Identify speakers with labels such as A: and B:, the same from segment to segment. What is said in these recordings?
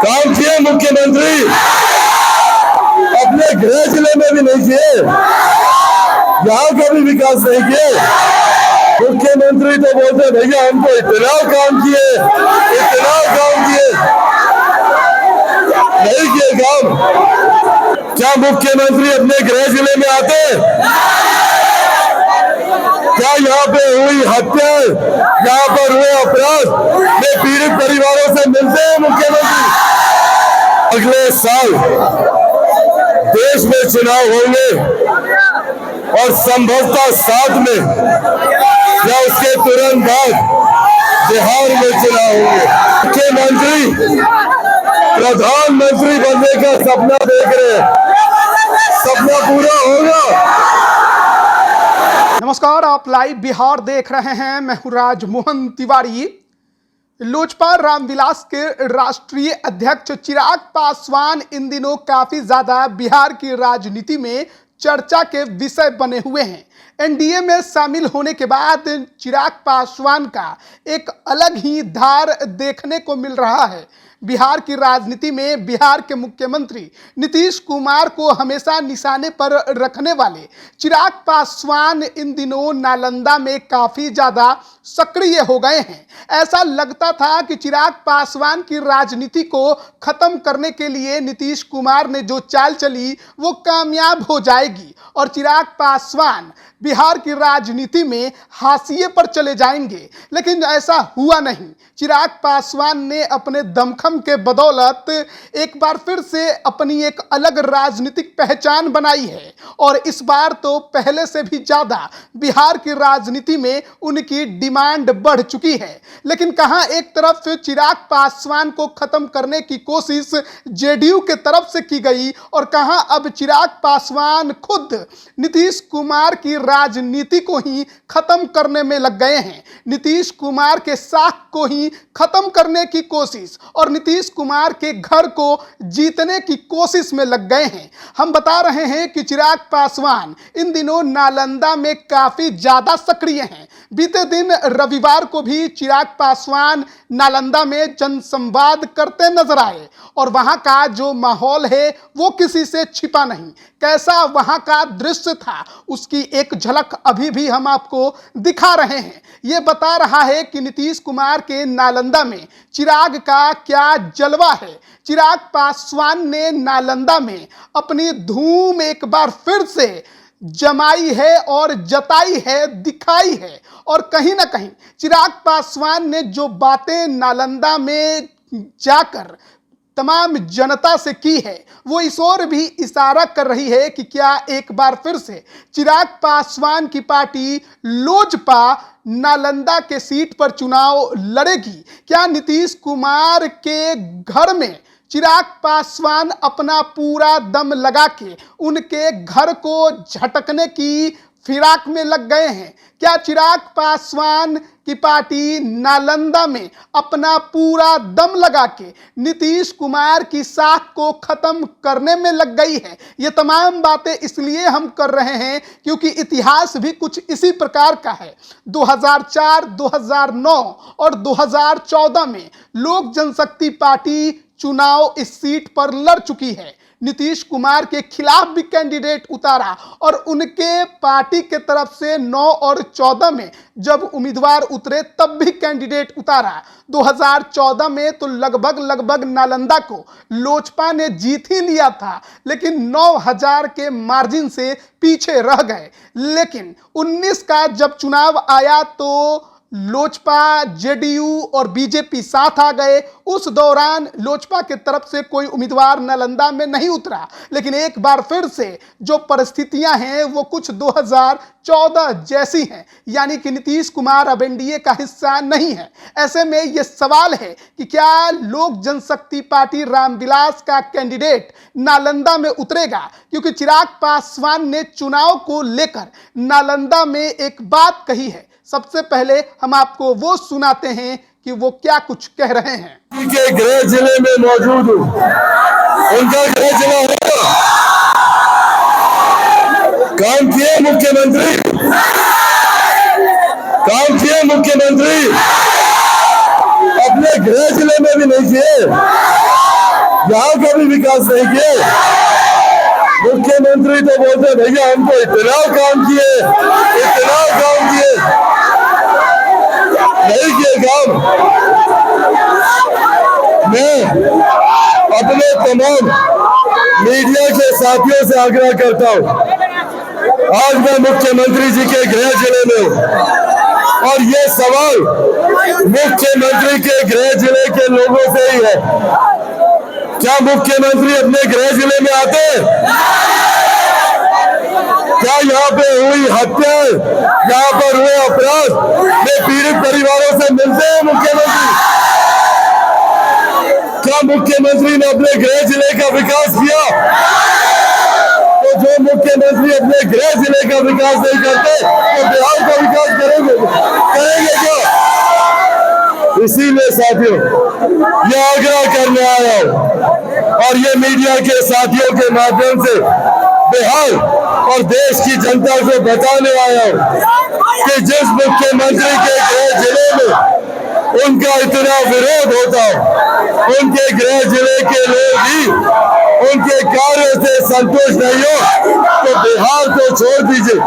A: काम किए मुख्यमंत्री, अपने गृह जिले में भी नहीं किए, यहाँ का भी विकास नहीं किए। मुख्यमंत्री तो बोलते भैया हमको इतना काम किए, नहीं किए काम। क्या मुख्यमंत्री अपने गृह जिले में आते? क्या यहाँ पे हुई हत्या, यहाँ पर हुए अपराध में पीड़ित परिवारों से मिलते हैं मुख्यमंत्री? अगले साल देश में चुनाव होंगे और संभवतः 7 में या उसके तुरंत बाद बिहार में चुनाव होंगे। मुख्यमंत्री प्रधानमंत्री बनने का सपना देख रहे हैं, सपना पूरा होगा।
B: नमस्कार, आप लाइव बिहार देख रहे हैं। मैं हूं राजमोहन तिवारी। लोजपा रामविलास के राष्ट्रीय अध्यक्ष चिराग पासवान इन दिनों काफी ज्यादा बिहार की राजनीति में चर्चा के विषय बने हुए हैं। एनडीए में शामिल होने के बाद चिराग पासवान का एक अलग ही धार देखने को मिल रहा है। बिहार की राजनीति में बिहार के मुख्यमंत्री नीतीश कुमार को हमेशा निशाने पर रखने वाले चिराग पासवान इन दिनों नालंदा में काफी ज्यादा सक्रिय हो गए हैं। ऐसा लगता था कि चिराग पासवान की राजनीति को खत्म करने के लिए नीतीश कुमार ने जो चाल चली वो कामयाब हो जाएगी और चिराग पासवान बिहार की राजनीति में हाशिए पर चले जाएंगे, लेकिन ऐसा हुआ नहीं। चिराग पासवान ने अपने दमखम के बदौलत एक बार फिर से अपनी एक अलग राजनीतिक पहचान बनाई है और इस बार तो पहले से भी ज्यादा बिहार की राजनीति में उनकी डिमांड बढ़ चुकी है। लेकिन कहां एक तरफ चिराग पासवान को खत्म करने की कोशिश जेडीयू के तरफ से की गई और कहां अब चिराग पासवान खुद नीतीश कुमार की राजनीति को ही खत्म करने में लग गए हैं। नीतीश कुमार के साख को ही खत्म करने की कोशिश और नीतीश कुमार के घर को जीतने की कोशिश में लग गए हैं। हम बता रहे हैं कि चिराग पासवान इन दिनों नालंदा में काफी ज्यादा सक्रिय हैं। बीते दिन रविवार को भी चिराग पासवान नालंदा में जनसंवाद करते नजर आए और वहां का जो माहौल है वो किसी से छिपा नहीं। कैसा वहां का दृश्य था उसकी एक झलक अभी भी हम आपको दिखा रहे हैं। ये बता रहा है कि नीतीश कुमार के नालंदा में चिराग का क्या जलवा है। चिराग पासवान ने नालंदा में अपनी धूम एक बार फिर से जमाई है और जताई है, दिखाई है और कहीं ना कहीं चिराग पासवान ने जो बातें नालंदा में जाकर तमाम जनता से की है वो इस ओर भी इशारा कर रही है कि क्या एक बार फिर से चिराग पासवान की पार्टी लोजपा नालंदा के सीट पर चुनाव लड़ेगी। क्या नीतीश कुमार के घर में चिराग पासवान अपना पूरा दम लगा के उनके घर को झटकने की फिराक में लग गए हैं? क्या चिराग पासवान की पार्टी नालंदा में अपना पूरा दम लगा के नीतीश कुमार की साख को खत्म करने में लग गई है? ये तमाम बातें इसलिए हम कर रहे हैं क्योंकि इतिहास भी कुछ इसी प्रकार का है। 2004, 2009 और 2014 में लोक जनशक्ति पार्टी चुनाव इस सीट पर लड़ चुकी है। नीतीश कुमार के खिलाफ भी कैंडिडेट उतारा और उनके पार्टी के तरफ से 9 और 14 में जब उम्मीदवार उतरे तब भी कैंडिडेट उतारा। 2014 में तो लगभग नालंदा को लोजपा ने जीत ही लिया था, लेकिन 9000 के मार्जिन से पीछे रह गए। लेकिन 19 का जब चुनाव आया तो लोजपा, जेडीयू और बीजेपी साथ आ गए। उस दौरान लोजपा के तरफ से कोई उम्मीदवार नालंदा में नहीं उतरा। लेकिन एक बार फिर से जो परिस्थितियां हैं वो कुछ 2014 जैसी हैं, यानी कि नीतीश कुमार अब एनडीए का हिस्सा नहीं है। ऐसे में ये सवाल है कि क्या लोक जनशक्ति पार्टी रामविलास का कैंडिडेट नालंदा में उतरेगा? क्योंकि चिराग पासवान ने चुनाव को लेकर नालंदा में एक बात कही है। सबसे पहले हम आपको वो सुनाते हैं कि वो क्या कुछ कह रहे हैं।
A: उनके गृह जिले में मौजूद हूँ, उनका गृह जिला होगा। काम किए मुख्यमंत्री, अपने गृह जिले में भी नहीं किए, यहाँ का भी विकास नहीं किए। मुख्यमंत्री तो बोलते भैया हमको इतना काम किए, नहीं किए काम। मैं अपने तमाम मीडिया के साथियों से आग्रह करता हूं, आज मैं मुख्यमंत्री जी के गृह जिले में हूं और ये सवाल मुख्यमंत्री के गृह जिले के लोगों से ही है। क्या मुख्यमंत्री अपने गृह जिले में आते हैं? क्या यहाँ पे हुई हत्या, यहाँ पर हुए अपराध में पीड़ित परिवारों से मिलते हैं मुख्यमंत्री? क्या मुख्यमंत्री ने अपने गृह जिले का विकास किया? तो जो मुख्यमंत्री अपने गृह जिले का विकास नहीं करते तो बिहार का विकास करेंगे क्या? इसीलिए साथियों ये आग्रह करने आया हूं और ये मीडिया के साथियों के माध्यम से बिहार और देश की जनता को बताने आया हूं कि जिस मुख्यमंत्री के गृह जिले में उनका इतना विरोध होता है, उनके गृह जिले के लोग ही उनके कार्यों से संतुष्ट नहीं हो तो बिहार को छोड़ दीजिए,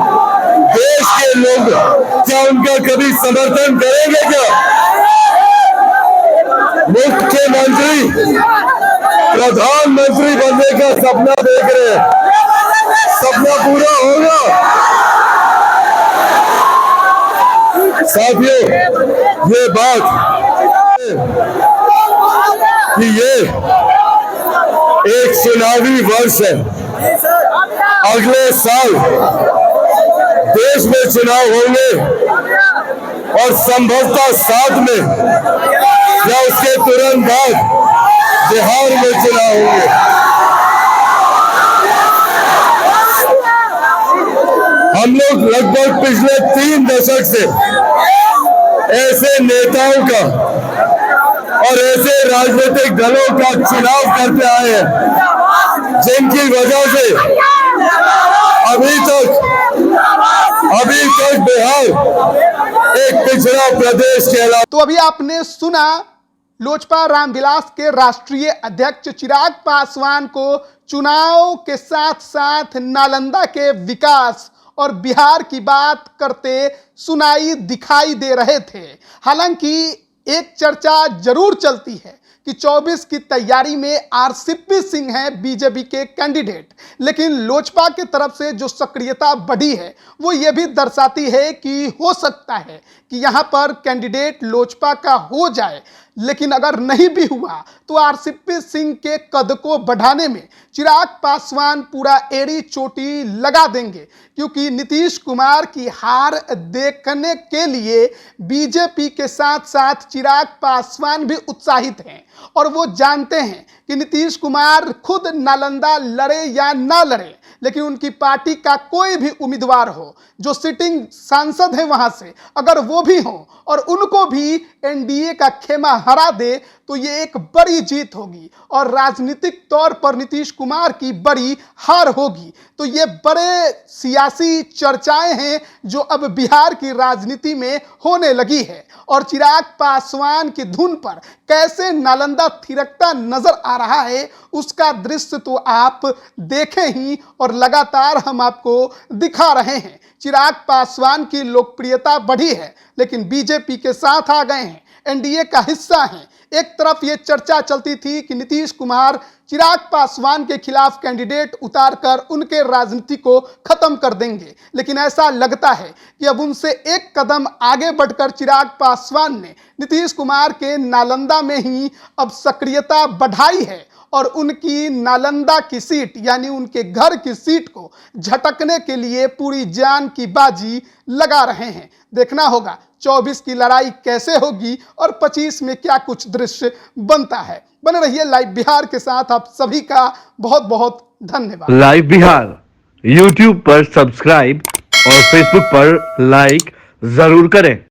A: देश के लोग क्या उनका कभी समर्थन करेंगे क्या? मुख्यमंत्री प्रधानमंत्री बनने का सपना देख रहे हैं, सपना पूरा होगा? साथियों ये बात कि ये एक चुनावी वर्ष है, अगले साल देश में चुनाव होंगे और संभवतः साथ में या उसके तुरंत बाद बिहार में चुनाव होंगे। हम लोग लगभग पिछले 3 दशक से ऐसे नेताओं का और ऐसे राजनीतिक दलों का चुनाव करते आए हैं जिनकी वजह से अभी तक बिहार एक पिछड़ा प्रदेश कहलाता।
B: तो अभी आपने सुना लोजपा रामविलास के राष्ट्रीय अध्यक्ष चिराग पासवान को चुनाव के साथ साथ नालंदा के विकास और बिहार की बात करते सुनाई दिखाई दे रहे थे। हालांकि एक चर्चा जरूर चलती है कि 24 की तैयारी में आरसीपी सिंह हैं बीजेपी के कैंडिडेट, लेकिन लोजपा की तरफ से जो सक्रियता बढ़ी है वो ये भी दर्शाती है कि हो सकता है कि यहाँ पर कैंडिडेट लोजपा का हो जाए, लेकिन अगर नहीं भी हुआ तो आरसीपी सिंह के कद को बढ़ाने में चिराग पासवान पूरा एड़ी चोटी लगा देंगे, क्योंकि नीतीश कुमार की हार देखने के लिए बीजेपी के साथ साथ चिराग पासवान भी उत्साहित हैं और वो जानते हैं कि नीतीश कुमार खुद नालंदा लड़े या ना लड़े, लेकिन उनकी पार्टी का कोई भी उम्मीदवार हो जो सिटिंग सांसद है वहां से, अगर वो भी हो और उनको भी एनडीए का खेमा हरा दे तो ये एक बड़ी जीत होगी और राजनीतिक तौर पर नीतीश कुमार की बड़ी हार होगी। तो ये बड़े सियासी चर्चाएं हैं जो अब बिहार की राजनीति में होने लगी है और चिराग पासवान की धुन पर कैसे नालंदा थिरकता नजर आ रहा है उसका दृश्य तो आप देखें ही और लगातार हम आपको दिखा रहे हैं। चिराग पासवान की लोकप्रियता बढ़ी है लेकिन बीजेपी के साथ आ गए हैं, एनडीए का हिस्सा हैं। एक तरफ ये चर्चा चलती थी कि नीतीश कुमार चिराग पासवान के खिलाफ कैंडिडेट उतारकर उनके राजनीति को खत्म कर देंगे, लेकिन ऐसा लगता है कि अब उनसे एक कदम आगे बढ़कर चिराग पासवान ने नीतीश कुमार के नालंदा में ही अब सक्रियता बढ़ाई है और उनकी नालंदा की सीट यानी उनके घर की सीट को झटकने के लिए पूरी जान की बाजी लगा रहे हैं। देखना होगा 24 की लड़ाई कैसे होगी और 25 में क्या कुछ दृश्य बनता है। बने रहिए लाइव बिहार के साथ। आप सभी का बहुत बहुत धन्यवाद।
C: लाइव बिहार यूट्यूब पर सब्सक्राइब और फेसबुक पर लाइक जरूर करें।